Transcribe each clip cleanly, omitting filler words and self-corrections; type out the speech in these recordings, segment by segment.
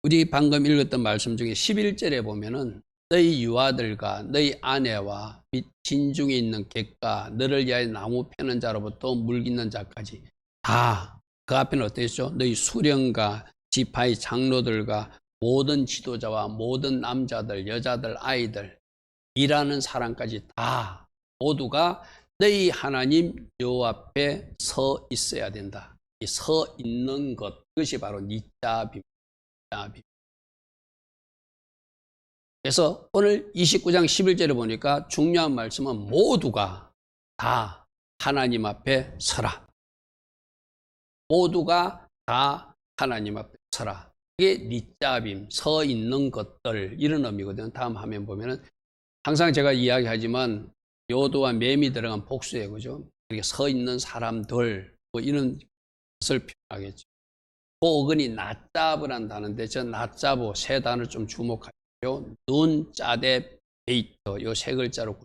우리 방금 읽었던 말씀 중에 11절에 보면은 너희 유아들과 너희 아내와 및 진중에 있는 객과 너를 위하여 나무 패는 자로부터 물 깃는 자까지 다 그 앞에는 어땠죠? 너희 수령과 지파의 장로들과 모든 지도자와 모든 남자들, 여자들, 아이들, 일하는 사람까지 다 모두가 너희 하나님 여호와 앞에 서 있어야 된다. 이 서 있는 것, 그것이 바로 니짜빔. 그래서 오늘 29장 11절에 보니까 중요한 말씀은 모두가 다 하나님 앞에 서라. 모두가 다 하나님 앞에 서라. 이게 니짜빔, 서 있는 것들, 이런 의미거든요. 다음 화면 보면은 항상 제가 이야기하지만 요도와 맴이 들어간 복수예요. 그죠? 이렇게 서 있는 사람들, 뭐 이런 것을 표현하겠죠. 그 어근이 나짜브란 단어인데, 저 나짜브 세 단어를 좀 주목하십시오. 눈, 짜대, 베이터, 요 세 글자로.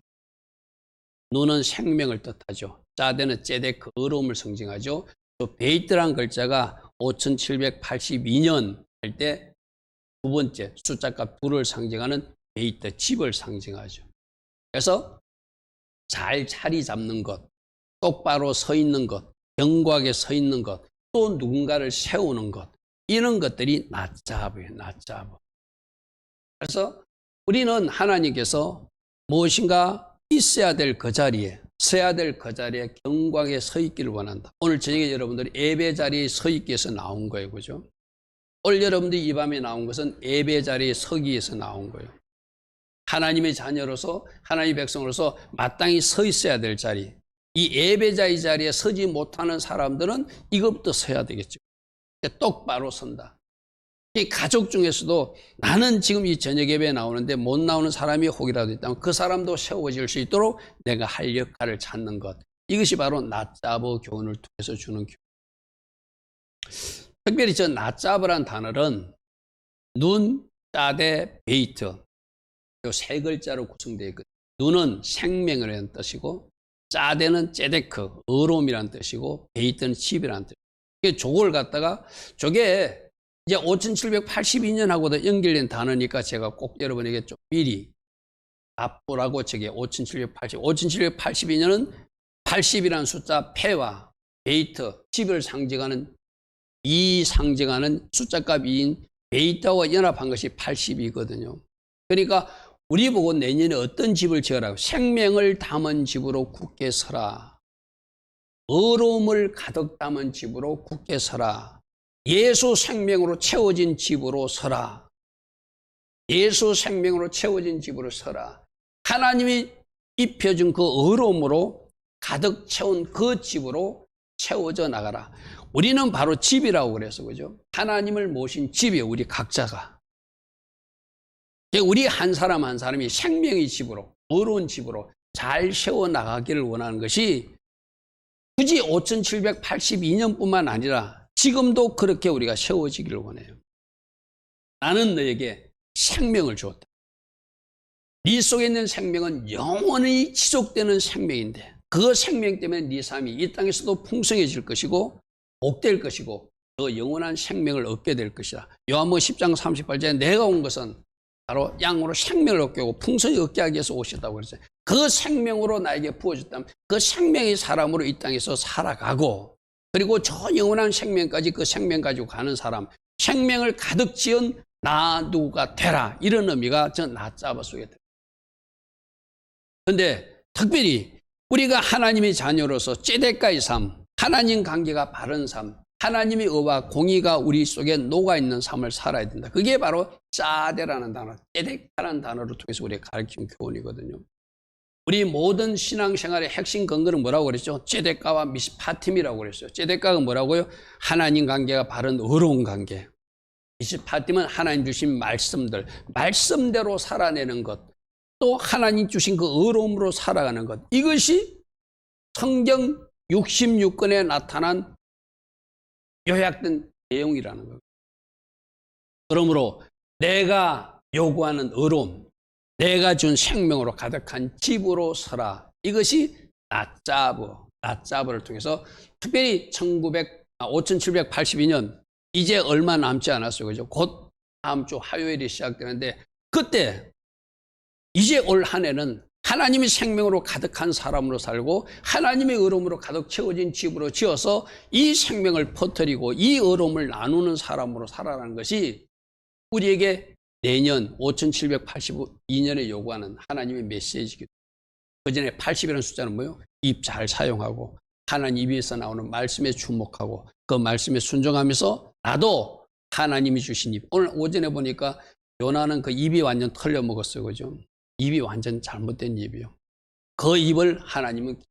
눈은 생명을 뜻하죠. 짜대는 째데크, 어려움을 상징하죠. 또 베이트란 글자가 5782년 할 때 두 번째 숫자값 2를 상징하는 베이트, 집을 상징하죠. 그래서 잘 자리 잡는 것, 똑바로 서 있는 것, 견고하게 서 있는 것, 또 누군가를 세우는 것, 이런 것들이 나짜브예요. 나짜브. 그래서 우리는 하나님께서 무엇인가 있어야 될 그 자리에, 서야 될 그 자리에 견고하게 서 있기를 원한다. 오늘 저녁에 여러분들이 예배 자리에 서 있기 위해서 나온 거예요. 그죠? 오늘 여러분들이 이 밤에 나온 것은 예배 자리에 서기 위해서 나온 거예요. 하나님의 자녀로서, 하나님의 백성으로서 마땅히 서 있어야 될 자리. 이 예배자의 자리에 서지 못하는 사람들은 이것부터 서야 되겠죠. 똑바로 선다. 이 가족 중에서도 나는 지금 이 저녁 예배에 나오는데 못 나오는 사람이 혹이라도 있다면 그 사람도 세워질 수 있도록 내가 할 역할을 찾는 것. 이것이 바로 나짜브 교훈을 통해서 주는 교훈. 특별히 저 나짜브란 단어는 눈, 짜대, 베이트 요 세 글자로 구성되어 있거든요. 눈은 생명이라는 뜻이고, 짜대는 째데크, 어로움이라는 뜻이고, 베이트는 집이라는 뜻이에요. 저걸 갖다가 저게 이제 5782년하고도 연결된 단어니까 제가 꼭 여러분에게 좀 미리 앞부라고 저게 5782년은 80이라는 숫자 패와 베이트, 집을 상징하는 숫자값 2인 베이트와 연합한 것이 80이거든요. 그러니까 우리 보고 내년에 어떤 집을 지으라고? 생명을 담은 집으로 굳게 서라. 어려움을 가득 담은 집으로 굳게 서라. 예수 생명으로 채워진 집으로 서라. 예수 생명으로 채워진 집으로 서라. 하나님이 입혀준 그 어려움으로 가득 채운 그 집으로 채워져 나가라. 우리는 바로 집이라고 그래서 그죠? 하나님을 모신 집이에요. 우리 각자가. 우리 한 사람 한 사람이 생명의 집으로, 어려운 집으로 잘 세워나가기를 원하는 것이 굳이 5782년뿐만 아니라 지금도 그렇게 우리가 세워지기를 원해요. 나는 너에게 생명을 주었다. 네 속에 있는 생명은 영원히 지속되는 생명인데 그 생명 때문에 네 삶이 이 땅에서도 풍성해질 것이고 복될 것이고 더 영원한 생명을 얻게 될 것이다. 요한복음 10장 38절에 내가 온 것은 바로 양으로 생명을 얻게 하고 풍성히 얻게 하기 위해서 오셨다고 그랬어요. 그 생명으로 나에게 부어졌다면 그 생명의 사람으로 이 땅에서 살아가고 그리고 저 영원한 생명까지 그 생명 가지고 가는 사람, 생명을 가득 지은 나 누구가 되라. 이런 의미가 저 나짜브 속에 들어요. 그런데 특별히 우리가 하나님의 자녀로서 째데카의 삶, 하나님 관계가 바른 삶, 하나님의 의와 공의가 우리 속에 녹아있는 삶을 살아야 된다. 그게 바로 짜데라는 단어, 째데카라는 단어를 통해서 우리가 가르치는 교훈이거든요. 우리 모든 신앙생활의 핵심 근거는 뭐라고 그랬죠? 째데카와 미스파팀이라고 그랬어요. 째데카가 뭐라고요? 하나님 관계가 바른 어려운 관계. 미스파팀은 하나님 주신 말씀들, 말씀대로 살아내는 것, 또 하나님 주신 그 어려움으로 살아가는 것. 이것이 성경 66권에 나타난 요약된 내용이라는 거예요. 그러므로 내가 요구하는 어려움, 내가 준 생명으로 가득한 집으로 서라. 이것이 나짜브를 통해서 특별히 5782년 이제 얼마 남지 않았어요. 그죠? 곧 다음 주 화요일이 시작되는데 그때 이제 올 한 해는 하나님의 생명으로 가득한 사람으로 살고 하나님의 의로움으로 가득 채워진 집으로 지어서 이 생명을 퍼뜨리고 이 의로움을 나누는 사람으로 살아라는 것이 우리에게 내년 5782년에 요구하는 하나님의 메시지이기도 합니다. 그 전에 80이라는 숫자는 뭐예요? 입 잘 사용하고 하나님 입에서 나오는 말씀에 주목하고 그 말씀에 순종하면서 나도 하나님이 주신 입. 오늘 오전에 보니까 요나는 그 입이 완전 털려 먹었어요. 그죠? 입이 완전 잘못된 입이요. 그 입을 하나님은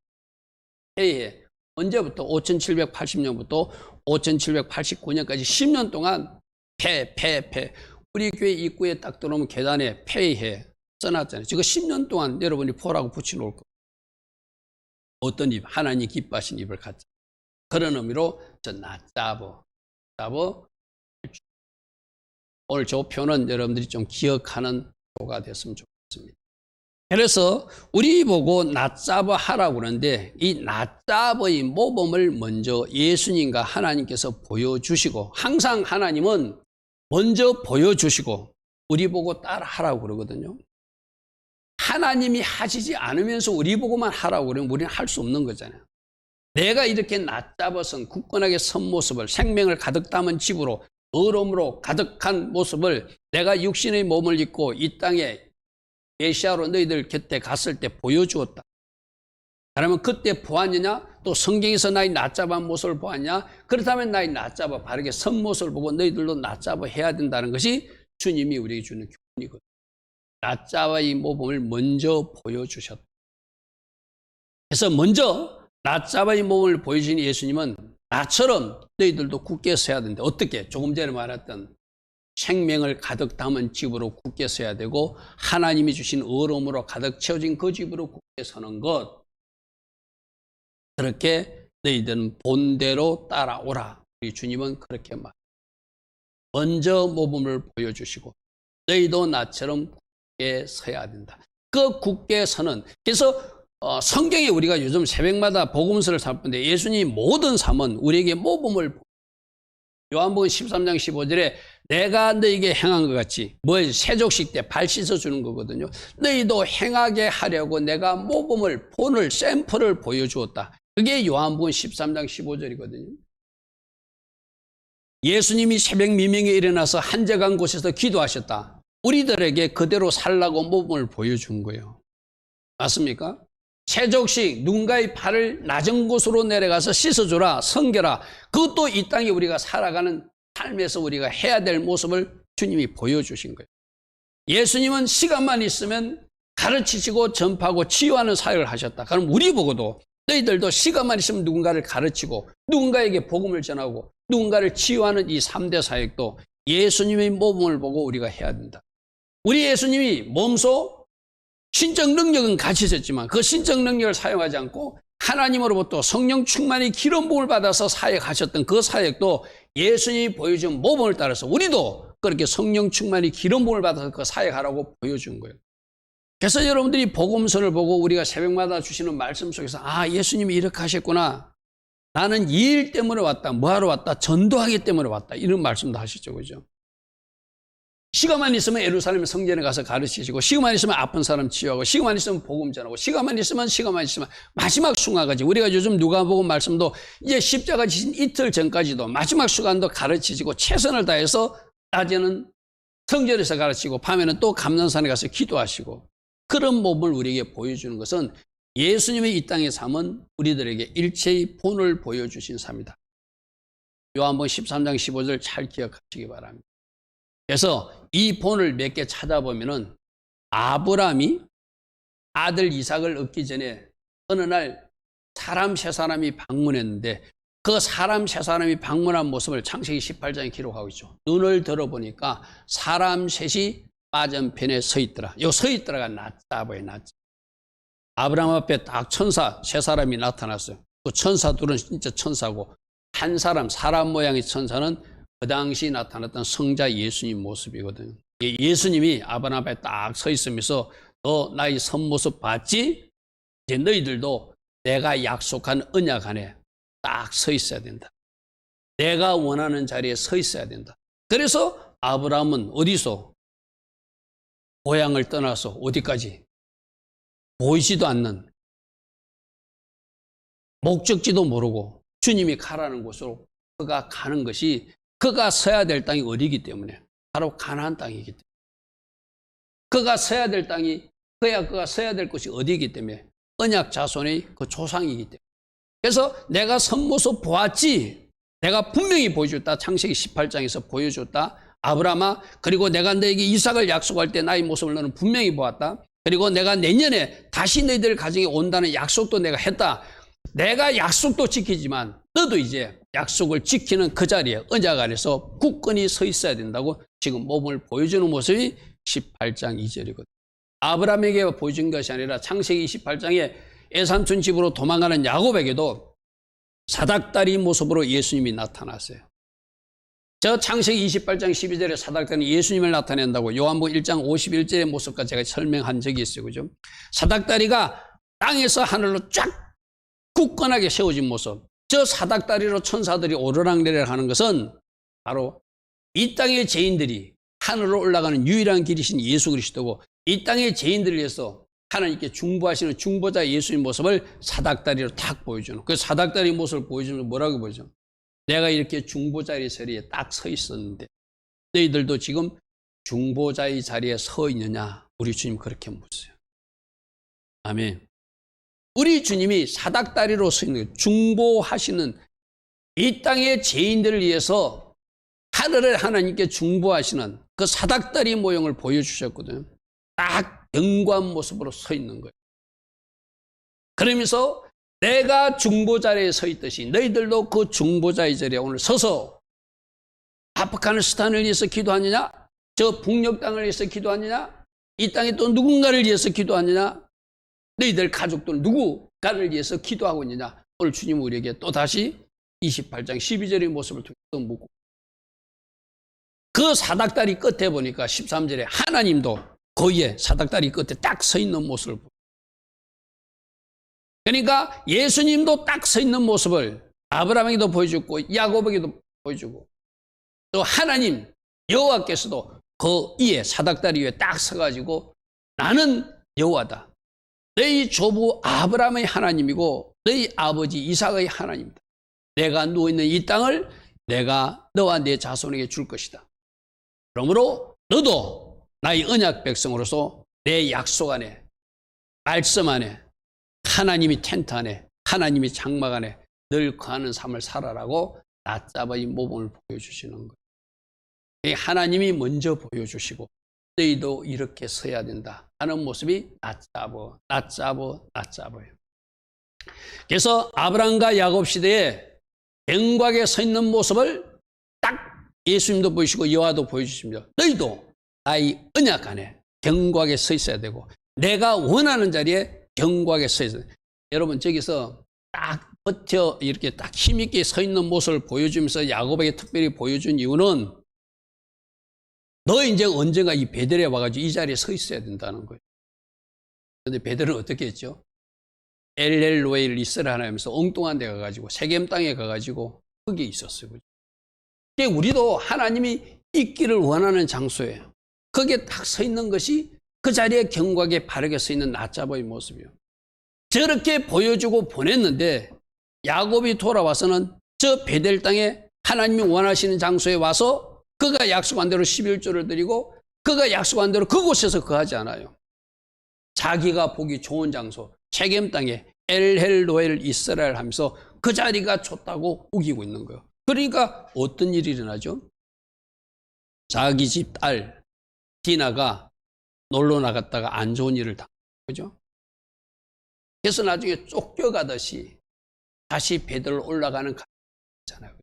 해에 언제부터 5780년부터 5789년까지 10년 동안 폐. 우리 교회 입구에 딱 들어오면 계단에 폐해 써놨잖아요. 지금 10년 동안 여러분이 포라고 붙여놓을 거예요. 어떤 입? 하나님 기뻐하신 입을 갖자. 그런 의미로 저 나짜버. 오늘 저 표는 여러분들이 좀 기억하는 표가 됐으면 좋겠습니다. 그래서 우리 보고 나짜버 하라고 그러는데 이 나짜버의 모범을 먼저 예수님과 하나님께서 보여주시고 항상 하나님은 먼저 보여주시고 우리 보고 따라 하라고 그러거든요. 하나님이 하시지 않으면서 우리 보고만 하라고 그러면 우리는 할 수 없는 거잖아요. 내가 이렇게 낮잡아선 굳건하게 선 모습을 생명을 가득 담은 집으로 의로움으로 가득한 모습을 내가 육신의 몸을 입고 이 땅에 메시아로 너희들 곁에 갔을 때 보여주었다. 그러면 그때 보았느냐? 또 성경에서 나의 낮잡은 모습을 보았냐? 그렇다면 나의 낮잡아 바르게 선 모습을 보고 너희들도 낮잡아 해야 된다는 것이 주님이 우리에게 주는 교훈이거든요. 낮잡아의 모범을 먼저 보여주셨다. 그래서 먼저 낮잡아의 모범을 보여주신 예수님은 나처럼 너희들도 굳게 서야 된다. 어떻게? 조금 전에 말했던 생명을 가득 담은 집으로 굳게 서야 되고 하나님이 주신 의로움으로 가득 채워진 그 집으로 굳게 서는 것. 그렇게 너희들은 본대로 따라오라. 우리 주님은 그렇게 말합니다. 먼저 모범을 보여주시고 너희도 나처럼 굳게 서야 된다. 그 굳게 서는, 그래서 성경에 우리가 요즘 새벽마다 복음서를 살피는데 예수님 모든 삶은 우리에게 모범을, 요한복음 13장 15절에 내가 너희에게 행한 것 같이, 세족식 때 발 씻어주는 거거든요. 너희도 행하게 하려고 내가 모범을, 본을, 샘플을 보여주었다. 그게 요한복음 13장 15절이거든요. 예수님이 새벽 미명에 일어나서 한적한 곳에서 기도하셨다. 우리들에게 그대로 살라고 모범을 보여준 거예요. 맞습니까? 세족식, 누군가의 발을 낮은 곳으로 내려가서 씻어주라, 섬겨라. 그것도 이 땅에 우리가 살아가는 삶에서 우리가 해야 될 모습을 주님이 보여주신 거예요. 예수님은 시간만 있으면 가르치시고 전파하고 치유하는 사역을 하셨다. 그럼 우리 보고도 너희들도 시간만 있으면 누군가를 가르치고 누군가에게 복음을 전하고 누군가를 치유하는 이 3대 사역도 예수님의 모범을 보고 우리가 해야 된다. 우리 예수님이 몸소 신적 능력은 가지셨지만 그 신적 능력을 사용하지 않고 하나님으로부터 성령 충만의 기름 부음을 받아서 사역하셨던 그 사역도 예수님이 보여준 모범을 따라서 우리도 그렇게 성령 충만의 기름 부음을 받아서 그 사역하라고 보여준 거예요. 그래서 여러분들이 복음서를 보고 우리가 새벽마다 주시는 말씀 속에서 아, 예수님이 이렇게 하셨구나. 나는 이 일 때문에 왔다. 뭐하러 왔다? 전도하기 때문에 왔다. 이런 말씀도 하시죠. 그죠? 시간만 있으면 예루살렘 성전에 가서 가르치시고 시간만 있으면 아픈 사람 치유하고 시간만 있으면 복음 전하고 시간만 있으면 마지막 순간까지 우리가 요즘 누가복음 말씀도 이제 십자가 지신 이틀 전까지도 마지막 순간도 가르치시고 최선을 다해서 낮에는 성전에서 가르치고 밤에는 또 감난산에 가서 기도하시고 그런 모범을 우리에게 보여주는 것은 예수님의 이 땅의 삶은 우리들에게 일체의 본을 보여주신 삶이다. 요한복음 13장 15절 잘 기억하시기 바랍니다. 그래서 이 본을 몇 개 찾아보면은 아브라함이 아들 이삭을 얻기 전에 어느 날 사람 세 사람이 방문했는데 그 사람 세 사람이 방문한 모습을 창세기 18장에 기록하고 있죠. 눈을 들어보니까 사람 셋이 맞은편에 서 있더라. 요 서 있더라가 낮잡아요. 낮잡아. 아브라함 앞에 딱 천사 세 사람이 나타났어요. 그 천사 둘은 진짜 천사고 한 사람, 사람 모양의 천사는 그 당시 나타났던 성자 예수님 모습이거든요. 예수님이 아브라함 앞에 딱 서 있으면서 너 나의 선모습 봤지? 이제 너희들도 내가 약속한 언약 안에 딱 서 있어야 된다. 내가 원하는 자리에 서 있어야 된다. 그래서 아브라함은 어디서 고향을 떠나서 어디까지 보이지도 않는 목적지도 모르고 주님이 가라는 곳으로 그가 가는 것이 그가 서야 될 땅이 어디이기 때문에 바로 가나안 땅이기 때문에 그가 서야 될 땅이 그가 서야 될 곳이 어디이기 때문에 언약 자손의 그 조상이기 때문에 그래서 내가 선모서 보았지 내가 분명히 보여줬다. 창세기 18장에서 보여줬다. 아브라함아 그리고 내가 너에게 이삭을 약속할 때 나의 모습을 너는 분명히 보았다. 그리고 내가 내년에 다시 너희들 가정에 온다는 약속도 내가 했다. 내가 약속도 지키지만 너도 이제 약속을 지키는 그 자리에 언약 안에서 굳건히 서 있어야 된다고 지금 몸을 보여주는 모습이 18장 2절이거든요. 아브라함에게 보여준 것이 아니라 창세기 28장에 애삼촌 집으로 도망가는 야곱에게도 사닥다리 모습으로 예수님이 나타났어요. 저 창세기 28장 12절에 사닥다리는 예수님을 나타낸다고 요한복음 1장 51절의 모습까지 제가 설명한 적이 있어요. 그죠? 사닥다리가 땅에서 하늘로 쫙 굳건하게 세워진 모습. 저 사닥다리로 천사들이 오르락내리락 하는 것은 바로 이 땅의 죄인들이 하늘로 올라가는 유일한 길이신 예수 그리스도고 이 땅의 죄인들을 위해서 하나님께 중보하시는 중보자 예수의 모습을 사닥다리로 딱 보여주는 그 사닥다리 모습을 보여주는 뭐라고 보여줘? 내가 이렇게 중보자의 자리에 딱 서 있었는데 너희들도 지금 중보자의 자리에 서 있느냐? 우리 주님 그렇게 묻어요. 아멘. 우리 주님이 사닥다리로 서 있는 거예요. 중보하시는 이 땅의 죄인들을 위해서 하늘을 하나님께 중보하시는 그 사닥다리 모형을 보여주셨거든요. 딱 영광 모습으로 서 있는 거예요. 그러면서 내가 중보자리에 서 있듯이 너희들도 그 중보자의 자리에 오늘 서서 아프가니스탄을 위해서 기도하느냐? 저 북녘 땅을 위해서 기도하느냐? 이 땅에 또 누군가를 위해서 기도하느냐? 너희들 가족들 누구가를 위해서 기도하고 있느냐? 오늘 주님 우리에게 또다시 28장 12절의 모습을 통해서 묻고 그 사닥다리 끝에 보니까 13절에 하나님도 거기에 사닥다리 끝에 딱 서 있는 모습을 보고 그러니까 예수님도 딱 서 있는 모습을 아브라함에게도 보여주고 야곱에게도 보여주고 또 하나님 여호와께서도 그 위에 사닥다리 위에 딱 서가지고 나는 여호와다. 너희 조부 아브라함의 하나님이고 너희 아버지 이삭의 하나님이다. 내가 누워있는 이 땅을 내가 너와 내 자손에게 줄 것이다. 그러므로 너도 나의 언약 백성으로서 내 약속 안에 말씀 안에 하나님이 텐트 안에 하나님이 장막 안에 늘 거하는 삶을 살아라고 낮잡아의 모범을 보여주시는 거예요. 하나님이 먼저 보여주시고 너희도 이렇게 서야 된다 하는 모습이 낮잡아요. 그래서 아브라함과 야곱 시대에 영광에 서 있는 모습을 딱 예수님도 보이시고 여호와도 보여주십니다. 너희도 나의 언약 안에 경고하게 서 있어야 되고 내가 원하는 자리에 경고하게 서 있어야 돼요. 여러분 저기서 딱 버텨 이렇게 딱 힘있게 서 있는 모습을 보여주면서 야곱에게 특별히 보여준 이유는 너 이제 언젠가 이 베델에 와가지고 이 자리에 서 있어야 된다는 거예요. 그런데 베델은 어떻게 했죠? 엘렐로에를 있으라 하면서 엉뚱한 데 가가지고 세겜 땅에 가가지고 거기에 있었어요. 그러니까 우리도 하나님이 있기를 원하는 장소에 거기에 딱 서 있는 것이 그 자리에 경고하게 바르게 서 있는 낮잡아의 모습이에요. 저렇게 보여주고 보냈는데 야곱이 돌아와서는 저 베델 땅에 하나님이 원하시는 장소에 와서 그가 약속한 대로 11조를 드리고 그가 약속한 대로 그곳에서 거하지 않아요. 자기가 보기 좋은 장소 세겜 땅에 엘헬로엘 이스라엘 하면서 그 자리가 좋다고 우기고 있는 거예요. 그러니까 어떤 일이 일어나죠? 자기 집 딸 디나가 놀러 나갔다가 안 좋은 일을 당한 거죠. 그래서 나중에 쫓겨가듯이 다시 베들로 올라가는 거잖아요.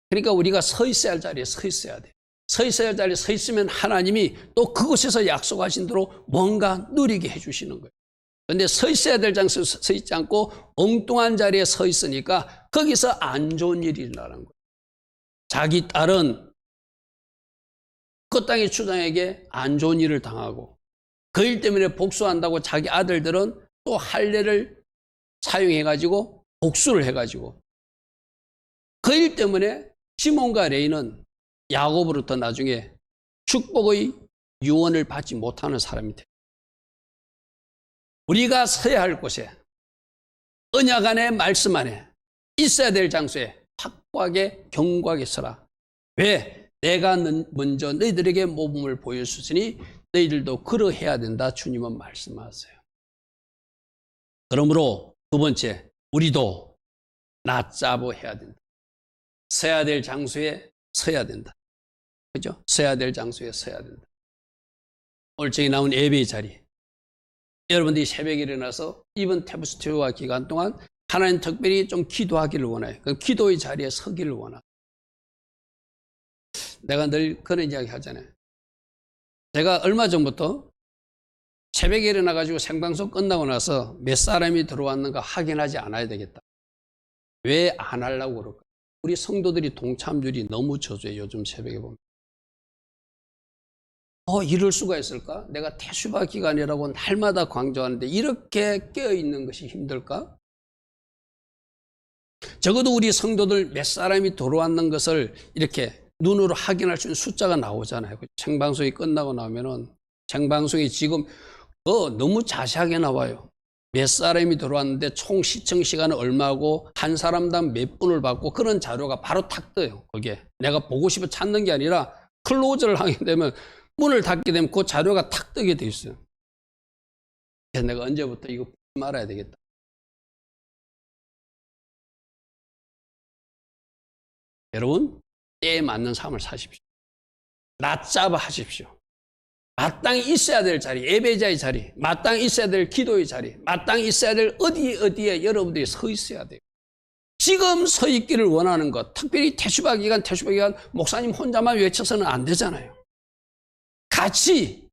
그러니까 우리가 서 있어야 할 자리에 서 있어야 돼. 서 있어야 할 자리에 서 있으면 하나님이 또 그곳에서 약속하신 대로 뭔가 누리게 해주시는 거예요. 그런데 서 있어야 될 장소에 서 있지 않고 엉뚱한 자리에 서 있으니까 거기서 안 좋은 일이 일어나는 거예요. 자기 딸은 그 땅의 주장에게 안 좋은 일을 당하고 그 일 때문에 복수한다고 자기 아들들은 또 할례를 사용해가지고 복수를 해가지고 그 일 때문에 시몬과 레이는 야곱으로부터 나중에 축복의 유언을 받지 못하는 사람이 돼요. 우리가 서야 할 곳에, 언약 안에, 말씀 안에, 있어야 될 장소에 확고하게 견고하게 서라. 왜? 내가 먼저 너희들에게 모범을 보여주시니 너희들도 그러해야 된다. 주님은 말씀하세요. 그러므로 두 번째, 우리도 낮잡어 해야 된다. 서야 될 장소에 서야 된다. 그죠? 서야 될 장소에 서야 된다. 오늘 저기 나온 예배의 자리. 여러분들이 새벽에 일어나서 이번 태브스튜와 기간 동안 하나님 특별히 좀 기도하기를 원해요. 그 기도의 자리에 서기를 원합니다. 내가 늘 그런 이야기 하잖아요. 제가 얼마 전부터 새벽에 일어나가지고 생방송 끝나고 나서 몇 사람이 들어왔는가 확인하지 않아야 되겠다. 왜 안 하려고 그럴까? 우리 성도들이 동참률이 너무 저조해요. 요즘 새벽에 보면. 이럴 수가 있을까? 내가 태수바 기간이라고 날마다 강조하는데 이렇게 깨어있는 것이 힘들까? 적어도 우리 성도들 몇 사람이 들어왔는 것을 이렇게 눈으로 확인할 수 있는 숫자가 나오잖아요. 생방송이 끝나고 나면은 생방송이 지금 너무 자세하게 나와요. 몇 사람이 들어왔는데 총 시청 시간은 얼마고 한 사람당 몇 분을 받고 그런 자료가 바로 탁 떠요. 그게 내가 보고 싶어 찾는 게 아니라 클로즈를 하게 되면 문을 닫게 되면 그 자료가 탁 뜨게 돼 있어요. 그래서 내가 언제부터 이거 보지 말아야 되겠다. 여러분, 때에 맞는 삶을 사십시오. 낮잡아 하십시오. 마땅히 있어야 될 자리, 예배자의 자리, 마땅히 있어야 될 기도의 자리, 마땅히 있어야 될 어디에 여러분들이 서 있어야 돼요. 지금 서 있기를 원하는 것, 특별히 태수바 기간 목사님 혼자만 외쳐서는 안 되잖아요. 같이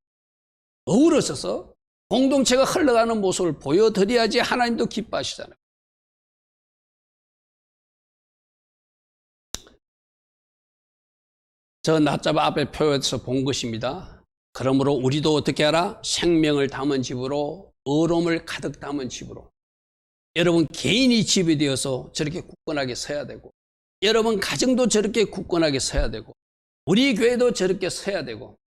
어우러져서 공동체가 흘러가는 모습을 보여드려야지 하나님도 기뻐하시잖아요. 저 낮잡아 앞에 표에서 본 것입니다. 그러므로 우리도 어떻게 하라? 생명을 담은 집으로, 의로움을 가득 담은 집으로. 여러분 개인이 집이 되어서 저렇게 굳건하게 서야 되고, 여러분 가정도 저렇게 굳건하게 서야 되고, 우리 교회도 저렇게 서야 되고,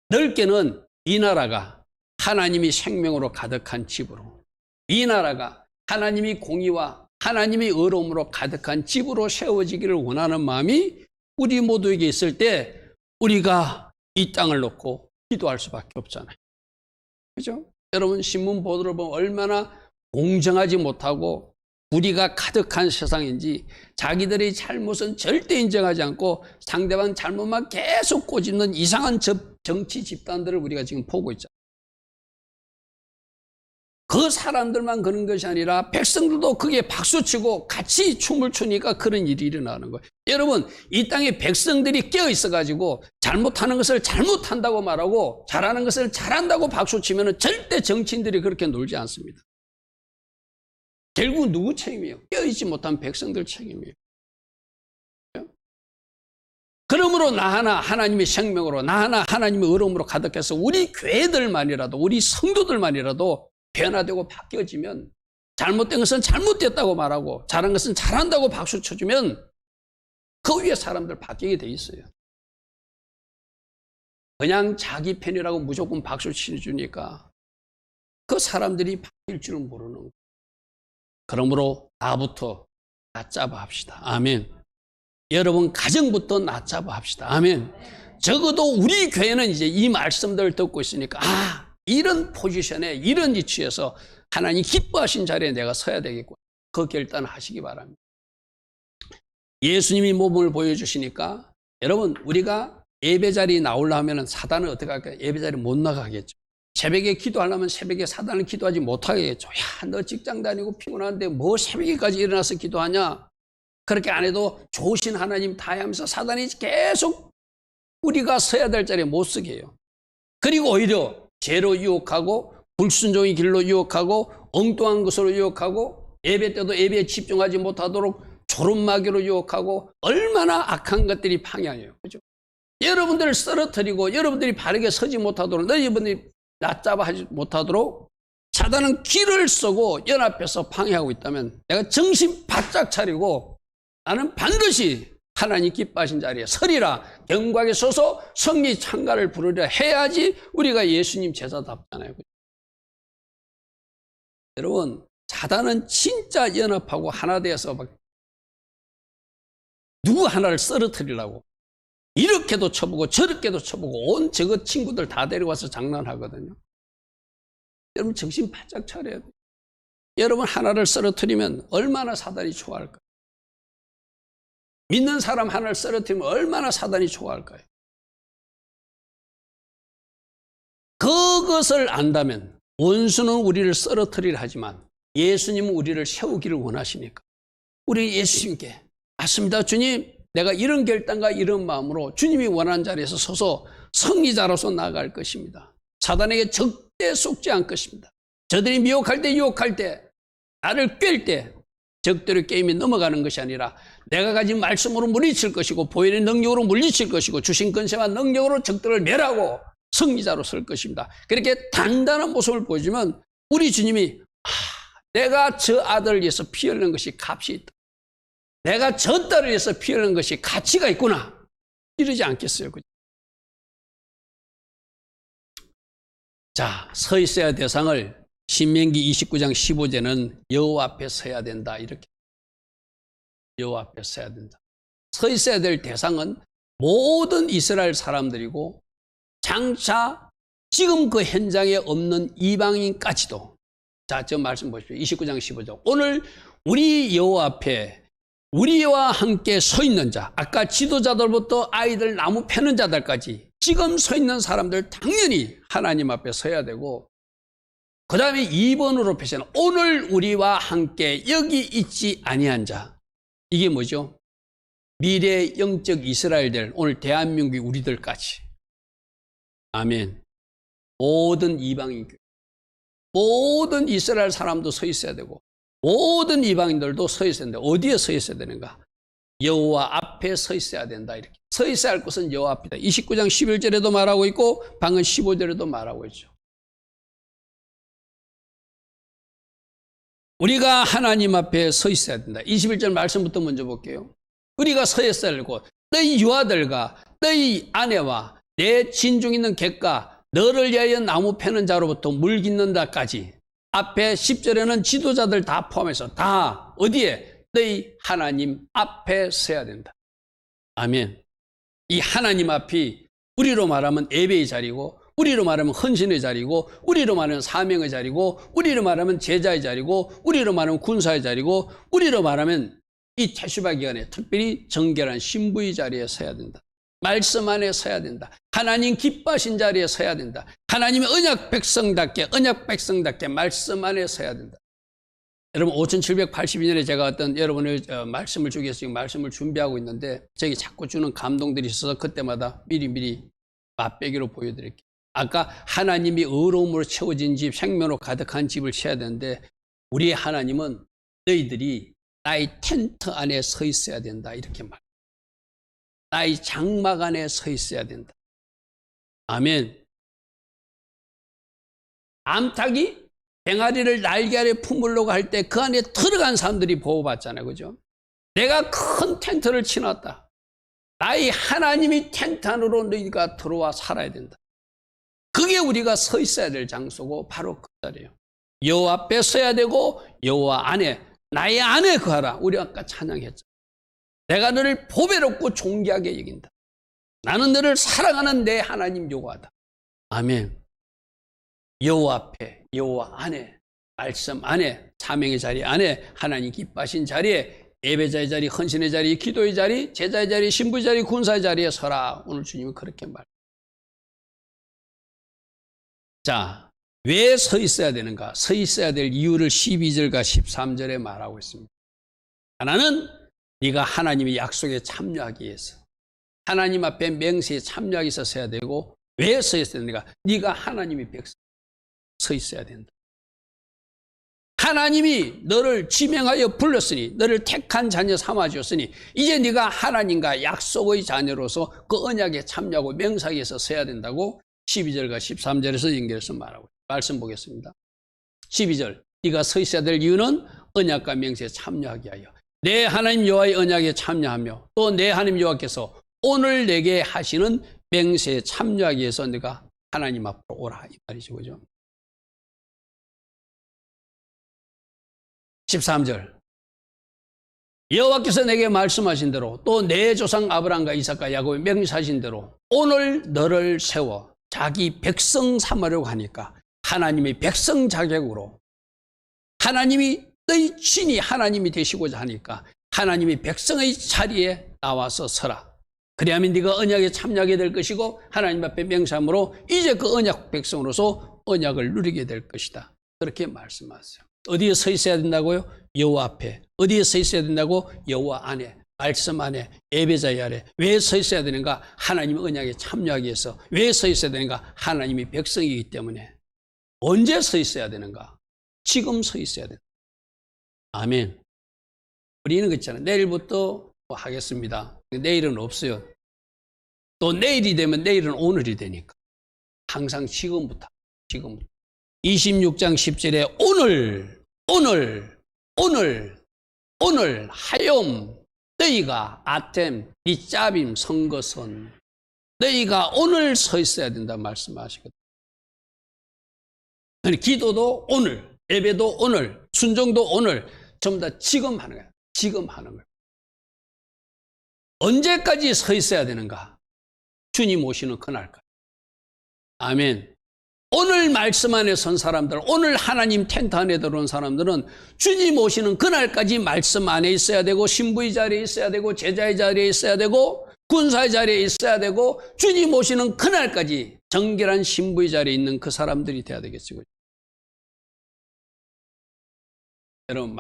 넓게는 이 나라가 하나님이 생명으로 가득한 집으로, 이 나라가 하나님이 공의와 하나님이 의로움으로 가득한 집으로 세워지기를 원하는 마음이 우리 모두에게 있을 때 우리가 이 땅을 놓고 기도할 수밖에 없잖아요. 그죠? 여러분 신문 보도를 보면 얼마나 공정하지 못하고 불의가 가득한 세상인지 자기들의 잘못은 절대 인정하지 않고 상대방 잘못만 계속 꼬집는 이상한 정치 집단들을 우리가 지금 보고 있잖아요. 그 사람들만 그런 것이 아니라 백성들도 그게 박수치고 같이 춤을 추니까 그런 일이 일어나는 거예요. 여러분 이 땅에 백성들이 깨어 있어가지고 잘못하는 것을 잘못한다고 말하고 잘하는 것을 잘한다고 박수치면 절대 정치인들이 그렇게 놀지 않습니다. 결국 누구 책임이에요? 깨어있지 못한 백성들 책임이에요. 그러므로 나 하나 하나님의 생명으로, 나 하나 하나님의 의로움으로 가득해서 우리 교회들만이라도, 우리 성도들만이라도 변화되고 바뀌어지면, 잘못된 것은 잘못됐다고 말하고 잘한 것은 잘한다고 박수 쳐주면 그 위에 사람들 바뀌게 돼 있어요. 그냥 자기 편이라고 무조건 박수 치주니까 그 사람들이 바뀔 줄은 모르는 거예요. 그러므로 나부터 낮잡아 합시다. 아멘. 여러분 가정부터 낮잡아 합시다. 아멘. 적어도 우리 교회는 이제 이 말씀들을 듣고 있으니까 이런 포지션에 이런 위치에서 하나님 기뻐하신 자리에 내가 서야 되겠고, 그 결단을 하시기 바랍니다. 예수님이 모범을 보여주시니까 여러분 우리가 예배 자리에 나오려면 사단은 어떻게 할까요? 예배 자리에 못 나가겠죠. 새벽에 기도하려면 새벽에 사단을 기도하지 못하겠죠. 야, 너 직장 다니고 피곤한데 뭐 새벽에까지 일어나서 기도하냐? 그렇게 안 해도 좋으신 하나님 다 하면서 사단이 계속 우리가 서야 될 자리에 못 서게 해요. 그리고 오히려 죄로 유혹하고 불순종의 길로 유혹하고 엉뚱한 것으로 유혹하고 예배 때도 예배에 집중하지 못하도록 조름마귀로 유혹하고 얼마나 악한 것들이 방향이에요. 그죠? 여러분들을 쓰러뜨리고 여러분들이 바르게 서지 못하도록, 너희분들이 낮잡아 하지 못하도록 사단은 길을 쓰고 연합해서 방해하고 있다면 내가 정신 바짝 차리고 나는 반드시 하나님 기뻐하신 자리에 서리라. 경곽에 서서 성리 창가를 부르려 해야지 우리가 예수님 제자답잖아요. 여러분, 사단은 진짜 연합하고 하나 되어서 막 누구 하나를 쓰러뜨리려고 이렇게도 쳐보고 저렇게도 쳐보고 온 저거 친구들 다 데려와서 장난하거든요. 여러분 정신 바짝 차려야 돼요. 여러분 하나를 쓰러뜨리면 얼마나 사단이 좋아할까요? 믿는 사람 하나를 쓰러뜨리면 얼마나 사단이 좋아할까요? 그것을 안다면 원수는 우리를 쓰러뜨리려 하지만 예수님은 우리를 세우기를 원하시니까 우리 예수님께 맞습니다 주님, 내가 이런 결단과 이런 마음으로 주님이 원하는 자리에서 서서 승리자로서 나아갈 것입니다. 사단에게 절대 속지 않을 것입니다. 저들이 미혹할 때 유혹할 때 나를 꿰일 때 적들의 게임에 넘어가는 것이 아니라 내가 가진 말씀으로 물리칠 것이고 보혈의 능력으로 물리칠 것이고 주신 권세와 능력으로 적들을 멸하고 승리자로 설 것입니다. 그렇게 단단한 모습을 보여주면 우리 주님이 내가 저 아들을 위해서 피 흘리는 것이 값이 있다. 내가 저 딸을 위해서 피 흘리는 것이 가치가 있구나. 이러지 않겠어요. 그죠? 자, 서 있어야 할 대상을 신명기 29장 15절은 여호와 앞에 서야 된다. 이렇게. 여호와 앞에 서야 된다. 서 있어야 될 대상은 모든 이스라엘 사람들이고 장차 지금 그 현장에 없는 이방인까지도. 자, 저 말씀 보십시오. 29장 15절. 오늘 우리 여호와 앞에 우리와 함께 서 있는 자, 아까 지도자들부터 아이들 나무 패는 자들까지 지금 서 있는 사람들 당연히 하나님 앞에 서야 되고, 그 다음에 2번으로 표시하는 오늘 우리와 함께 여기 있지 아니한 자. 이게 뭐죠? 미래 영적 이스라엘들, 오늘 대한민국의 우리들까지. 아멘. 모든 이방인 교회, 모든 이스라엘 사람도 서 있어야 되고 모든 이방인들도 서 있어야 되는데 어디에 서 있어야 되는가? 여호와 앞에 서 있어야 된다. 이렇게 서 있어야 할 것은 여호와 앞이다. 29장 11절에도 말하고 있고 방금 15절에도 말하고 있죠. 우리가 하나님 앞에 서 있어야 된다. 21절 말씀부터 먼저 볼게요. 우리가 서 있어야 하고 너희 유아들과 너희 아내와 내 진중 있는 객과 너를 위하여 나무 패는 자로부터 물 깃는다까지 앞에 10절에는 지도자들 다 포함해서 다 어디에? 너희 하나님 앞에 서야 된다. 아멘. 이 하나님 앞이 우리로 말하면 예배의 자리고 우리로 말하면 헌신의 자리고 우리로 말하면 사명의 자리고 우리로 말하면 제자의 자리고 우리로 말하면 군사의 자리고 우리로 말하면 이 태슈바 기간에 특별히 정결한 신부의 자리에 서야 된다. 말씀 안에 서야 된다. 하나님 기뻐하신 자리에 서야 된다. 하나님의 언약 백성답게 말씀 안에 서야 된다. 여러분 5782년에 제가 어떤 여러분의 말씀을 주기 위해서 지금 말씀을 준비하고 있는데 저기 자꾸 주는 감동들이 있어서 그때마다 미리 맛배기로 보여드릴게요. 아까 하나님이 의로움으로 채워진 집, 생명으로 가득한 집을 채워야 되는데 우리의 하나님은 너희들이 나의 텐트 안에 서 있어야 된다. 이렇게 말. 나의 장막 안에 서 있어야 된다. 아멘. 암탉이 병아리를 날개 아래 품으려고 할 때 그 안에 들어간 사람들이 보호받잖아요. 그죠? 내가 큰 텐트를 치놨다. 나의 하나님이 텐트 안으로 너희가 들어와 살아야 된다. 그게 우리가 서 있어야 될 장소고 바로 그 자리예요. 여호와 앞에 서야 되고 여호와 안에, 나의 안에 거하라. 우리 아까 찬양했죠. 내가 너를 보배롭고 존귀하게 여긴다. 나는 너를 사랑하는 내 하나님 여호와다. 아멘. 여호와 앞에, 여호와 안에, 말씀 안에, 사명의 자리 안에, 하나님 기뻐하신 자리에, 예배자의 자리, 헌신의 자리, 기도의 자리, 제자의 자리, 신부의 자리, 군사의 자리에 서라. 오늘 주님은 그렇게 말. 자, 왜 서 있어야 되는가? 서 있어야 될 이유를 12절과 13절에 말하고 있습니다. 하나는 네가 하나님의 약속에 참여하기 위해서, 하나님 앞에 맹세에 참여하기 위해서 서야 되고, 왜 서 있어야 되는가? 네가 하나님의 백성 서 있어야 된다. 하나님이 너를 지명하여 불렀으니, 너를 택한 자녀 삼아 주었으니 이제 네가 하나님과 약속의 자녀로서 그 언약에 참여하고 맹세하기 위해서 서야 된다고 12절과 13절에서 연결해서 말하고 있습니다. 말씀 보겠습니다. 12절, 네가 서 있어야 될 이유는 언약과 맹세에 참여하기 위하여 내 하나님 여호와의 언약에 참여하며 또 내 하나님 여호와께서 오늘 내게 하시는 맹세에 참여하기 위해서 내가 하나님 앞으로 오라 이 말이죠. 그죠? 13절 여호와께서 내게 말씀하신 대로 또 내 조상 아브라함과 이삭과 야곱에 맹세하신 대로 오늘 너를 세워 자기 백성 삼으려고 하니까 하나님의 백성 자격으로 하나님이 너희 친히 하나님이 되시고자 하니까 하나님의 백성의 자리에 나와서 서라. 그래야만 네가 언약에 참여하게 될 것이고 하나님 앞에 맹세함으로 이제 그 언약 백성으로서 언약을 누리게 될 것이다. 그렇게 말씀하세요. 어디에 서 있어야 된다고요? 여호와 앞에. 어디에 서 있어야 된다고? 여호와 안에, 말씀 안에, 예배자의 아래. 왜 서 있어야 되는가? 하나님의 언약에 참여하기 위해서. 왜 서 있어야 되는가? 하나님의 백성이기 때문에. 언제 서 있어야 되는가? 지금 서 있어야 된다. 아멘. 우리는 그렇잖아요. 내일부터 뭐 하겠습니다. 내일은 없어요. 또 내일이 되면 내일은 오늘이 되니까. 항상 지금부터. 26장 10절에 오늘 하염 너희가 아템 니짜빔 선 것은 너희가 오늘 서 있어야 된다 말씀하시거든요. 기도도 오늘, 예배도 오늘, 순종도 오늘, 전부 다 지금 하는 거야. 지금 하는 거야. 언제까지 서 있어야 되는가? 주님 오시는 그날까지. 아멘. 오늘 말씀 안에 선 사람들, 오늘 하나님 텐트 안에 들어온 사람들은 주님 오시는 그날까지 말씀 안에 있어야 되고, 신부의 자리에 있어야 되고, 제자의 자리에 있어야 되고, 군사의 자리에 있어야 되고, 주님 오시는 그날까지 정결한 신부의 자리에 있는 그 사람들이 돼야 되겠죠. 여러분,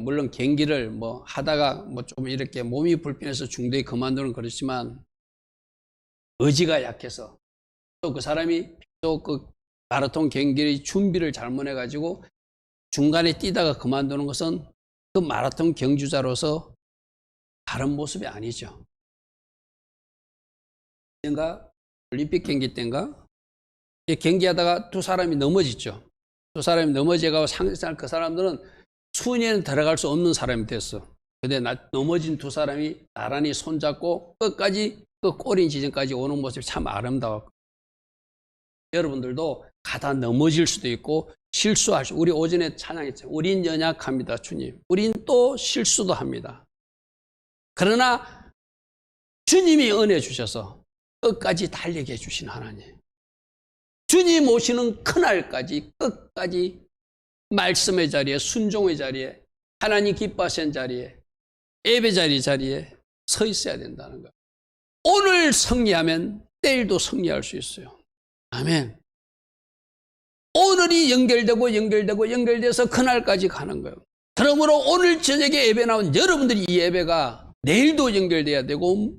물론 경기를 뭐 하다가 뭐 좀 이렇게 몸이 불편해서 중도에 그만두는 그렇지만, 의지가 약해서 또 그 사람이 또 그 마라톤 경기의 준비를 잘못해가지고 중간에 뛰다가 그만두는 것은 그 마라톤 경주자로서 다른 모습이 아니죠. 그러니까 올림픽 경기 때인가 경기하다가 두 사람이 넘어졌죠. 두 사람이 넘어져가고 상상 그 사람들은 순위에는 들어갈 수 없는 사람이 됐어. 근데 넘어진 두 사람이 나란히 손잡고 끝까지 그 꼬린 지점까지 오는 모습이 참 아름다웠고, 여러분들도 가다 넘어질 수도 있고 실수할 수. 우리 오전에 찬양했죠. 우린 연약합니다, 주님. 우린 또 실수도 합니다. 그러나 주님이 은혜 주셔서 끝까지 달리게 해주신 하나님. 주님 오시는 그날까지 끝까지 말씀의 자리에, 순종의 자리에, 하나님 기뻐하시는 자리에, 예배 자리에 서 있어야 된다는 거예요. 오늘 승리하면 내일도 승리할 수 있어요. 아멘. 오늘이 연결돼서 그날까지 가는 거예요. 그러므로 오늘 저녁에 예배 나온 여러분들이 이 예배가 내일도 연결돼야 되고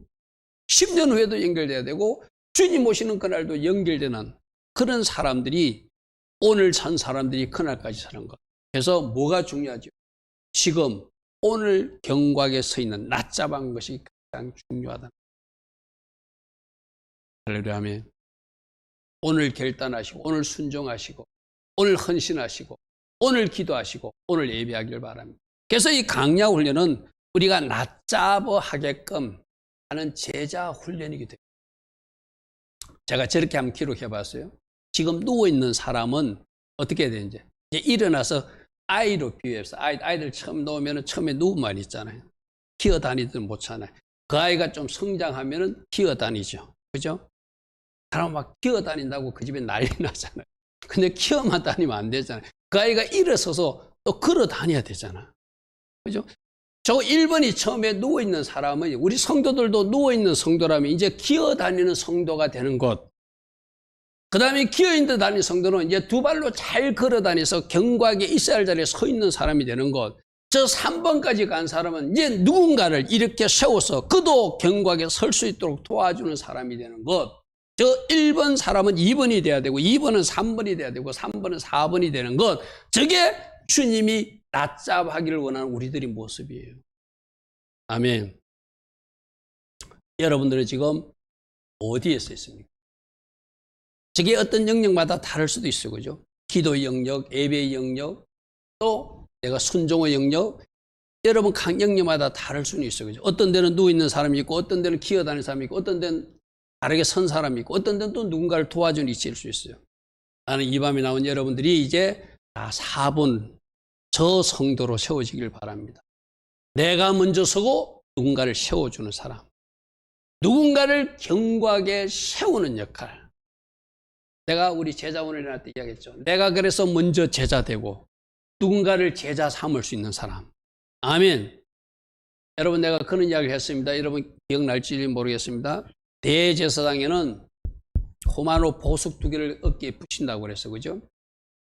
10년 후에도 연결돼야 되고 주님 오시는 그날도 연결되는 그런 사람들이, 오늘 산 사람들이 그날까지 사는 것. 그래서 뭐가 중요하죠? 지금 오늘 경곽에 서 있는 낮잡은 것이 가장 중요하다. 할렐루야. 아멘. 오늘 결단하시고 오늘 순종하시고 오늘 헌신하시고 오늘 기도하시고 오늘 예배하기를 바랍니다. 그래서 이 강야 훈련은 우리가 낮잡어 하게끔 하는 제자 훈련이기 때문에 제가 저렇게 한번 기록해 봤어요. 지금 누워있는 사람은 어떻게 해야 되는지 이제 일어나서 아이로 비유해서 아이들 처음 놓으면 처음에 누우만 있잖아요. 기어다니든 못하잖아요. 그 아이가 좀 성장하면 기어다니죠. 그죠? 사람 막 기어다닌다고 그 집에 난리 나잖아요. 근데 기어만 다니면 안 되잖아요. 그 아이가 일어서서 또 걸어 다녀야 되잖아. 그죠? 저 1번이 처음에 누워있는 사람은, 우리 성도들도 누워있는 성도라면 이제 기어다니는 성도가 되는 것. 그 다음에 기어있는 다니는 성도는 이제 두 발로 잘 걸어 다녀서 경곽에 있어야 할 자리에 서 있는 사람이 되는 것. 저 3번까지 간 사람은 이제 누군가를 이렇게 세워서 그도 경곽에 설 수 있도록 도와주는 사람이 되는 것. 저 1번 사람은 2번이 돼야 되고 2번은 3번이 돼야 되고 3번은 4번이 되는 것. 저게 주님이 낮잡하기를 원하는 우리들의 모습이에요. 아멘. 여러분들은 지금 어디에 서 있습니까? 저게 어떤 영역마다 다를 수도 있어요. 그죠? 기도의 영역, 예배의 영역, 또 내가 순종의 영역, 여러분 강령님마다 다를 수는 있어요. 그죠? 어떤 데는 누워있는 사람이 있고, 어떤 데는 기어다니는 사람이 있고, 어떤 데는 다르게 선 사람이 있고, 어떤 데는 또 누군가를 도와주는 이치일 수 있어요. 나는 이 밤에 나온 여러분들이 이제 다 4분 저 성도로 세워지길 바랍니다. 내가 먼저 서고 누군가를 세워주는 사람. 누군가를 견고하게 세우는 역할. 내가 우리 제자원을 때 이야기했죠. 내가 그래서 먼저 제자 되고 누군가를 제자 삼을 수 있는 사람. 아멘. 여러분 내가 그런 이야기를 했습니다. 여러분 기억날지 모르겠습니다. 대제사장에는 호마노 보석 2개를 어깨에 붙인다고 그랬어. 그죠?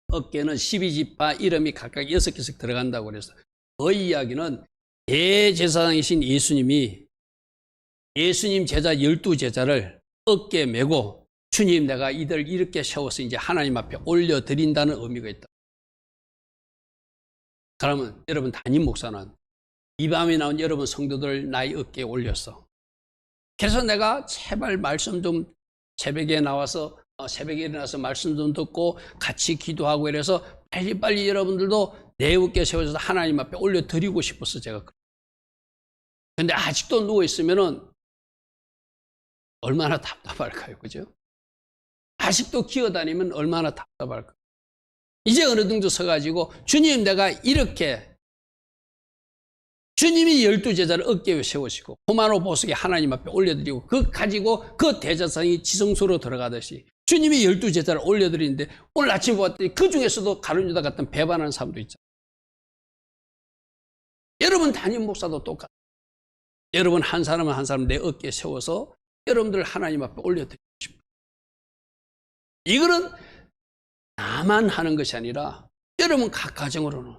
어깨는 12지파 이름이 각각 6개씩 들어간다고 그랬어. 그 이야기는 대제사장이신 예수님이 예수님 제자 12제자를 어깨에 메고 주님 내가 이들 이렇게 세워서 이제 하나님 앞에 올려드린다는 의미가 있다. 그러면 여러분 담임 목사는 이 밤에 나온 여러분 성도들 나의 어깨에 올렸어. 그래서 내가 제발 말씀 좀 새벽에 나와서 새벽에 일어나서 말씀 좀 듣고 같이 기도하고 이래서 빨리빨리 여러분들도 내 어깨에 세워져서 하나님 앞에 올려드리고 싶어서 제가. 근데 아직도 누워있으면은 얼마나 답답할까요? 그죠? 아직도 기어다니면 얼마나 답답할까요? 이제 어느 정도 서가지고 주님 내가 이렇게 주님이 12제자를 어깨에 세우시고 호마노 보석에 하나님 앞에 올려드리고 그 가지고 그 대제사장이 지성소로 들어가듯이 주님이 12제자를 올려드리는데 오늘 아침에 보았더니 그 중에서도 가룟 유다 같은 배반하는 사람도 있잖아요. 여러분 담임 목사도 똑같아요. 여러분 한 사람은 한 사람 내 어깨에 세워서 여러분들 하나님 앞에 올려드리고 싶어요. 이거는 나만 하는 것이 아니라 여러분 각 가정으로는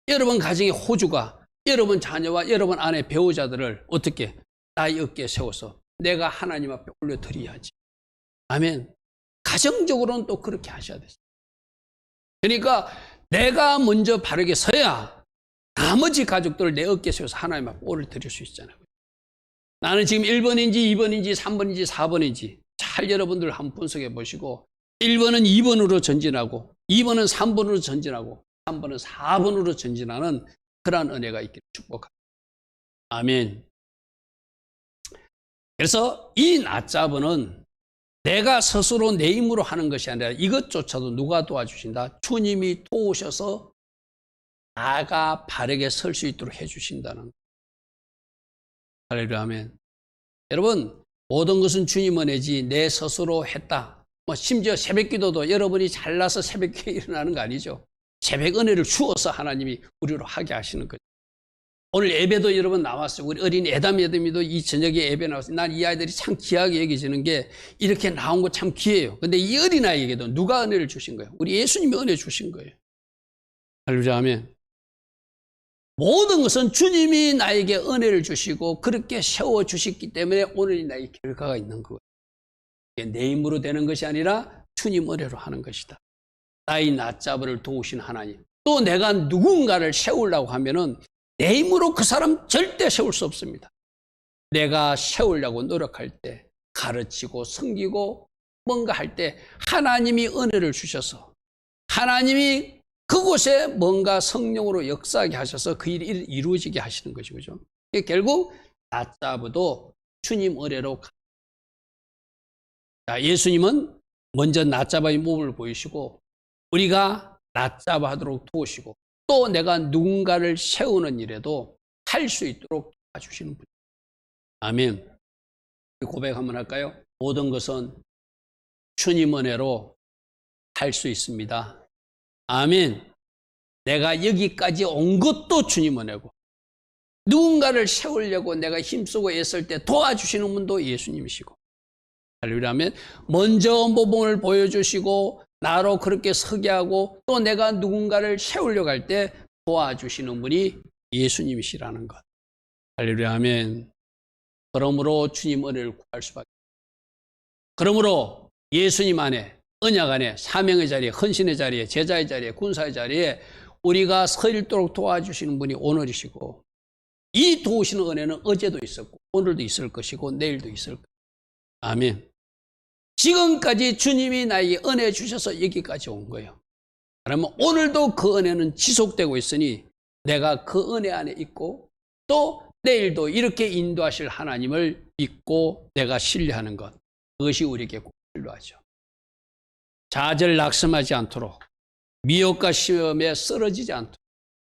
여러분 가정의 호주가 여러분 자녀와 여러분 아내 배우자들을 어떻게 나의 어깨에 세워서 내가 하나님 앞에 올려드려야지. 아멘. 가정적으로는 또 그렇게 하셔야 돼요. 그러니까 내가 먼저 바르게 서야 나머지 가족들을 내 어깨에 세워서 하나님 앞에 올려드릴 수 있잖아요. 나는 지금 1번인지 2번인지 3번인지 4번인지 잘 여러분들 한번 분석해 보시고 1번은 2번으로 전진하고 2번은 3번으로 전진하고 3번은 4번으로 전진하는 그러한 은혜가 있기를 축복합니다. 아멘. 그래서 이 낮잡은 내가 스스로 내 힘으로 하는 것이 아니라 이것조차도 누가 도와주신다? 주님이 도우셔서 나가 바르게 설 수 있도록 해주신다는. 할렐루야 아멘. 여러분 모든 것은 주님 은혜지 내 스스로 했다. 심지어 새벽기도도 여러분이 잘나서 새벽에 일어나는 거 아니죠. 새벽 은혜를 주어서 하나님이 우리로 하게 하시는 거죠. 오늘 예배도 여러분 나왔어요. 우리 어린 애담이도 이 저녁에 예배 나왔어요. 난 이 아이들이 참 귀하게 여겨지는 게 이렇게 나온 거 참 귀해요. 근데 이 어린아이에게도 누가 은혜를 주신 거예요? 우리 예수님이 은혜 주신 거예요. 할렐루야 아멘. 모든 것은 주님이 나에게 은혜를 주시고 그렇게 세워주셨기 때문에 오늘 나의 결과가 있는 거예요. 내 힘으로 되는 것이 아니라 주님 은혜로 하는 것이다. 나의 낮잡을 도우신 하나님. 또 내가 누군가를 세우려고 하면은 내 힘으로 그 사람 절대 세울 수 없습니다. 내가 세우려고 노력할 때 가르치고 섬기고 뭔가 할 때 하나님이 은혜를 주셔서 하나님이 그곳에 뭔가 성령으로 역사하게 하셔서 그 일이 이루어지게 하시는 것이죠. 그죠? 결국 낮잡도 주님 은혜로 자, 예수님은 먼저 낮잡아의 몸을 보이시고 우리가 낮잡아 하도록 도우시고 또 내가 누군가를 세우는 일에도 할 수 있도록 도와주시는 분. 아멘. 고백 한번 할까요? 모든 것은 주님 은혜로 할 수 있습니다. 아멘. 내가 여기까지 온 것도 주님 은혜고 누군가를 세우려고 내가 힘쓰고 애쓸 때 도와주시는 분도 예수님이시고 할렐루야 하면 먼저 모범을 보여주시고 나로 그렇게 서게 하고 또 내가 누군가를 세우려고 할 때 도와주시는 분이 예수님이시라는 것. 할렐루야 아멘. 그러므로 주님 은혜를 구할 수밖에 없습니다. 그러므로 예수님 안에 언약 안에 사명의 자리에 헌신의 자리에 제자의 자리에 군사의 자리에 우리가 서 있도록 도와주시는 분이 오늘이시고 이 도우시는 은혜는 어제도 있었고 오늘도 있을 것이고 내일도 있을 것이고 아멘. 지금까지 주님이 나에게 은혜 주셔서 여기까지 온 거예요. 그러면 오늘도 그 은혜는 지속되고 있으니 내가 그 은혜 안에 있고 또 내일도 이렇게 인도하실 하나님을 믿고 내가 신뢰하는 것, 그것이 우리에게 꼭 필요하죠. 좌절 낙심하지 않도록, 미혹과 시험에 쓰러지지 않도록,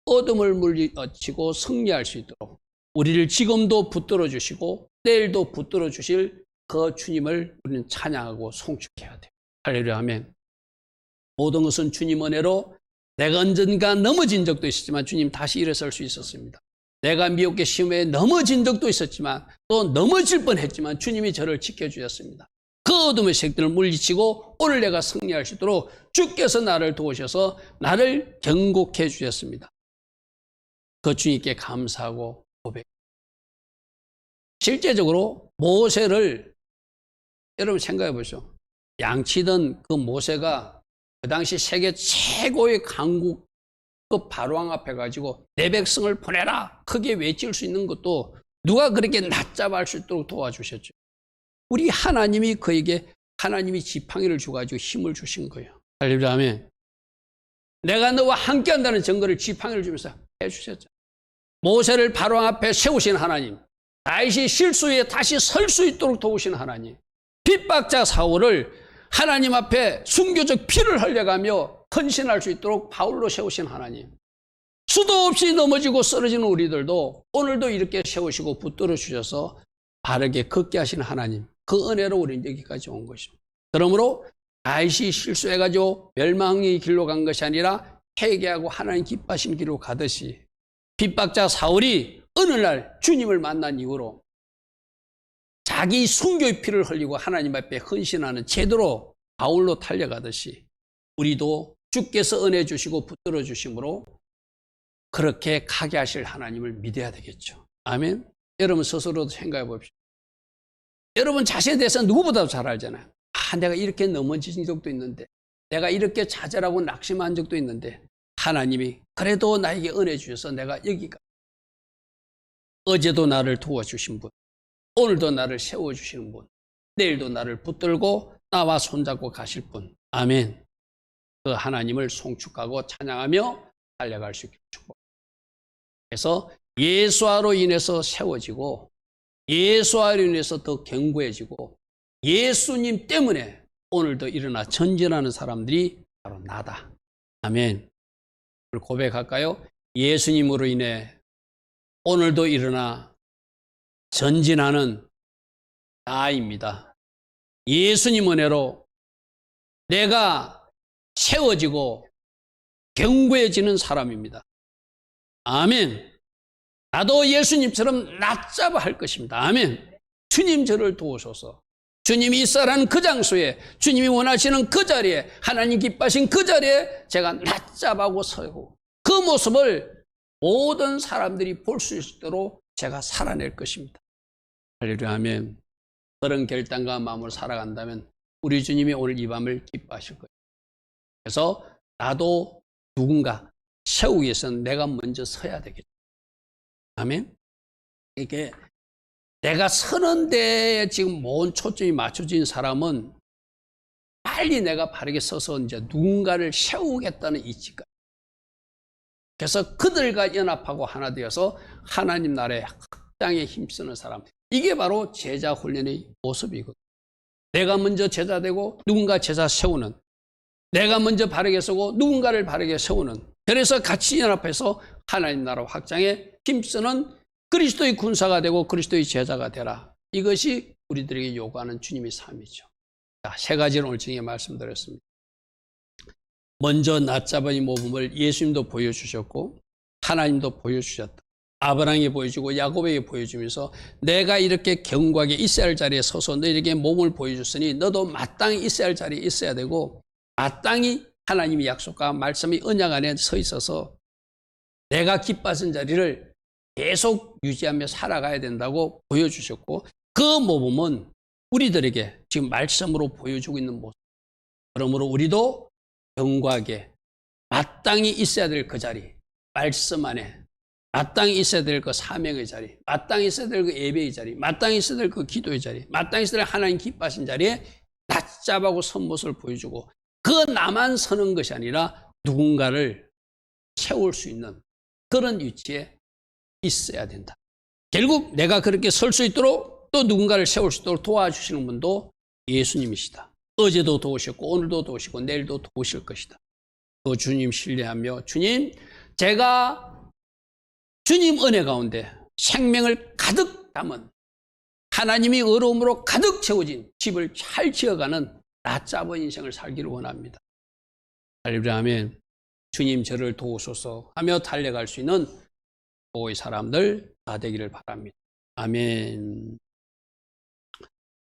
어둠을 물리치고 승리할 수 있도록 우리를 지금도 붙들어 주시고 내일도 붙들어 주실 그 주님을 우리는 찬양하고 송축해야 돼요. 할렐루야, 아멘. 모든 것은 주님 은혜로 내가 언젠가 넘어진 적도 있었지만 주님 다시 일어설 수 있었습니다. 내가 미혹의 시험에 넘어진 적도 있었지만 또 넘어질 뻔했지만 주님이 저를 지켜주셨습니다. 그 어둠의 색들을 물리치고 오늘 내가 승리할 수 있도록 주께서 나를 도우셔서 나를 경고해 주셨습니다. 그 주님께 감사하고 고백. 실제적으로 모세를 여러분 생각해 보시죠. 양치던 그 모세가 그 당시 세계 최고의 강국급 바로왕 앞에 가지고 내 백성을 보내라 크게 외칠 수 있는 것도 누가 그렇게 낮잡아 할 수 있도록 도와주셨죠. 우리 하나님이 그에게 하나님이 지팡이를 주가지고 힘을 주신 거예요. 할렐루야, 아멘. 내가 너와 함께 한다는 증거를 지팡이를 주면서 해주셨죠. 모세를 바로왕 앞에 세우신 하나님, 다윗이 실수에 다시 설 수 있도록 도우신 하나님, 핍박자 사울을 하나님 앞에 순교적 피를 흘려가며 헌신할 수 있도록 바울로 세우신 하나님, 수도 없이 넘어지고 쓰러지는 우리들도 오늘도 이렇게 세우시고 붙들어 주셔서 바르게 걷게 하신 하나님, 그 은혜로 우리는 여기까지 온 것입니다. 그러므로 다윗이 실수해가지고 멸망의 길로 간 것이 아니라 회개하고 하나님 기뻐하신 길로 가듯이 핍박자 사울이 어느 날 주님을 만난 이후로 자기 순교의 피를 흘리고 하나님 앞에 헌신하는 제대로 바울로 달려가듯이 우리도 주께서 은혜 주시고 붙들어 주심으로 그렇게 가게 하실 하나님을 믿어야 되겠죠. 아멘. 여러분 스스로도 생각해 봅시다. 여러분 자신에 대해서 누구보다도 잘 알잖아요. 내가 이렇게 넘어진 적도 있는데, 내가 이렇게 좌절하고 낙심한 적도 있는데 하나님이 그래도 나에게 은혜 주셔서 내가 여기까지, 어제도 나를 도와주신 분, 오늘도 나를 세워주시는 분, 내일도 나를 붙들고 나와 손잡고 가실 분, 아멘. 그 하나님을 송축하고 찬양하며 달려갈 수 있게 축복. 그래서 예수와로 인해서 세워지고 예수와로 인해서 더 견고해지고 예수님 때문에 오늘도 일어나 전진하는 사람들이 바로 나다. 아멘. 고백할까요? 예수님으로 인해 오늘도 일어나 전진하는 나입니다. 예수님 은혜로 내가 세워지고 견고해지는 사람입니다. 아멘. 나도 예수님처럼 낮잡아 할 것입니다. 아멘. 주님 저를 도우소서. 주님이 있어라는 그 장소에, 주님이 원하시는 그 자리에, 하나님 기뻐하신 그 자리에 제가 낮잡아고 서고 그 모습을 모든 사람들이 볼 수 있도록 제가 살아낼 것입니다. 할렐루야, 아멘. 그런 결단과 마음으로 살아간다면 우리 주님이 오늘 이 밤을 기뻐하실 거예요. 그래서 나도 누군가 세우기 위해서는 내가 먼저 서야 되겠죠. 아멘. 이게 내가 서는 데에 지금 모든 초점이 맞춰진 사람은 빨리 내가 바르게 서서 이제 누군가를 세우겠다는 이치가. 그래서 그들과 연합하고 하나 되어서 하나님 나라의 확장에 힘쓰는 사람. 이게 바로 제자 훈련의 모습이거든요. 내가 먼저 제자 되고 누군가 제자 세우는, 내가 먼저 바르게 서고 누군가를 바르게 세우는, 그래서 같이 연합해서 하나님 나라 확장에 힘쓰는 그리스도의 군사가 되고 그리스도의 제자가 되라. 이것이 우리들에게 요구하는 주님의 삶이죠. 자, 세 가지를 오늘 중에 말씀드렸습니다. 먼저 낮잡아의 모범을 예수님도 보여주셨고 하나님도 보여주셨다. 아브라함이 보여주고 야곱에게 보여주면서 내가 이렇게 견고하게 있어야 할 자리에 서서 너에게 몸을 보여줬으니 너도 마땅히 있어야 할 자리에 있어야 되고 마땅히 하나님의 약속과 말씀의 언약 안에 서 있어서 내가 기뻐하는 자리를 계속 유지하며 살아가야 된다고 보여주셨고 그 모범은 우리들에게 지금 말씀으로 보여주고 있는 모습. 그러므로 우리도 견고하게 마땅히 있어야 될 그 자리, 말씀 안에 마땅히 있어야 될 그 사명의 자리, 마땅히 있어야 될 그 예배의 자리, 마땅히 있어야 될 그 기도의 자리, 마땅히 있어야 될 하나님 기뻐하신 자리에 낮잡아고 선 모습을 보여주고 그 나만 서는 것이 아니라 누군가를 세울 수 있는 그런 위치에 있어야 된다. 결국 내가 그렇게 설 수 있도록 또 누군가를 세울 수 있도록 도와주시는 분도 예수님이시다. 어제도 도우셨고 오늘도 도우시고 내일도 도우실 것이다. 그 주님 신뢰하며 주님, 제가 주님 은혜 가운데 생명을 가득 담은 하나님이 의로움으로 가득 채워진 집을 잘 지어가는 나짜본 인생을 살기를 원합니다. 할렐루야 하면 주님 저를 도우소서 하며 달려갈 수 있는 보호의 사람들 다 되기를 바랍니다. 아멘.